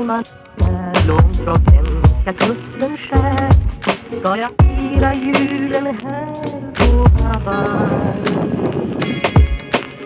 man är långt från svenska kusten skär. Ska jag fira julen här på Hawaii?